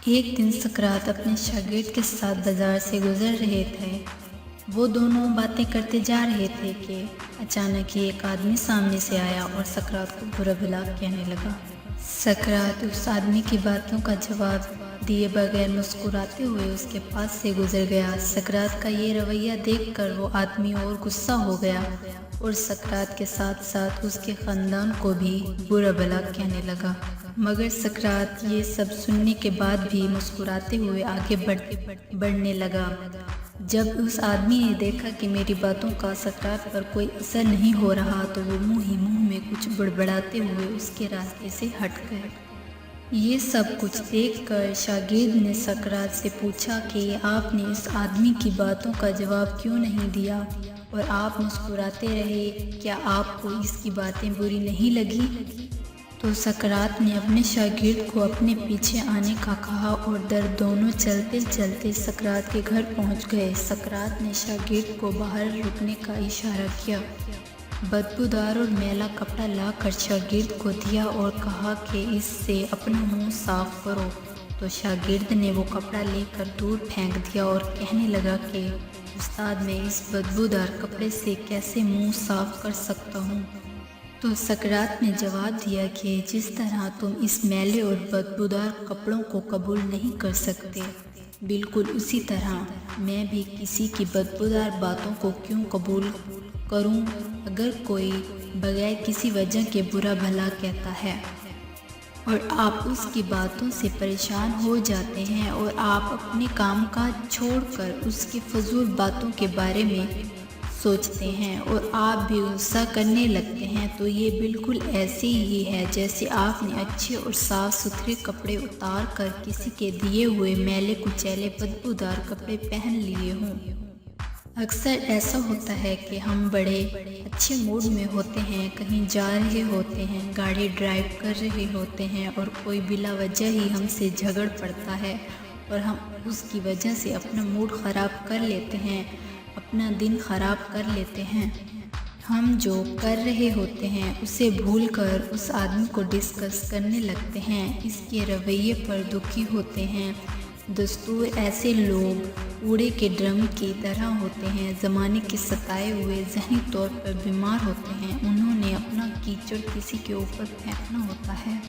ایک دن سقراط اپنے شاگرد کے ساتھ بازار سے گزر رہے تھے۔ وہ دونوں باتیں کرتے جا رہے تھے کہ اچانک ہی ایک آدمی سامنے سے آیا اور سقراط کو برا بھلا کہنے لگا۔ سقراط اس آدمی کی باتوں کا جواب دیے بغیر مسکراتے ہوئے اس کے پاس سے گزر گیا۔ سقراط کا یہ رویہ دیکھ کر وہ آدمی اور غصہ ہو گیا اور سقراط کے ساتھ ساتھ اس کے خاندان کو بھی برا بھلا کہنے لگا۔ مگر سقراط یہ سب سننے کے بعد بھی مسکراتے ہوئے آگے بڑھنے لگا۔ جب اس آدمی نے دیکھا کہ میری باتوں کا سقراط پر کوئی اثر نہیں ہو رہا تو وہ منہ ہی منہ میں کچھ بڑبڑاتے ہوئے اس کے راستے سے ہٹ گئے۔ یہ سب کچھ دیکھ کر شاگرد نے سقراط سے پوچھا کہ آپ نے اس آدمی کی باتوں کا جواب کیوں نہیں دیا اور آپ مسکراتے رہے، کیا آپ کو اس کی باتیں بری نہیں لگی؟ تو سقراط نے اپنے شاگرد کو اپنے پیچھے آنے کا کہا اور دونوں چلتے چلتے سقراط کے گھر پہنچ گئے۔ سقراط نے شاگرد کو باہر رکنے کا اشارہ کیا، بدبودار اور میلا کپڑا لا کر شاگرد کو دیا اور کہا کہ اس سے اپنا منہ صاف کرو۔ تو شاگرد نے وہ کپڑا لے کر دور پھینک دیا اور کہنے لگا کہ استاد، میں اس بدبودار کپڑے سے کیسے منہ صاف کر سکتا ہوں؟ تو سقراط نے جواب دیا کہ جس طرح تم اس میلے اور بدبودار کپڑوں کو قبول نہیں کر سکتے، بالکل اسی طرح میں بھی کسی کی بدبودار باتوں کو کیوں قبول کروں اگر کوئی بغیر کسی وجہ کے برا بھلا کہتا ہے اور آپ اس کی باتوں سے پریشان ہو جاتے ہیں اور آپ اپنے کام کاج چھوڑ کر اس کی فضول باتوں کے بارے میں سوچتے ہیں اور آپ بھی غصہ کرنے لگتے ہیں، تو یہ بالکل ایسے ہی ہے جیسے آپ نے اچھے اور صاف ستھرے کپڑے اتار کر کسی کے دیے ہوئے میلے کچیلے بدبودار کپڑے پہن لیے ہوں۔ اکثر ایسا ہوتا ہے کہ ہم بڑے اچھے موڈ میں ہوتے ہیں، کہیں جا رہے ہوتے ہیں، گاڑی ڈرائیو کر رہے ہوتے ہیں اور کوئی بلا وجہ ہی ہم سے جھگڑ پڑتا ہے اور ہم اس کی وجہ سے اپنا موڈ خراب کر لیتے ہیں، اپنا دن خراب کر لیتے ہیں۔ ہم جو کر رہے ہوتے ہیں اسے بھول کر اس آدمی کو ڈسکس کرنے لگتے ہیں، اس کے رویے پر دکھی ہوتے ہیں۔ دستور ایسے لوگ کوڑے کے ڈرم کی طرح ہوتے ہیں، زمانے کے ستائے ہوئے، ذہنی طور پر بیمار ہوتے ہیں، انہوں نے اپنا کیچڑ کسی کے اوپر پھینکنا ہوتا ہے۔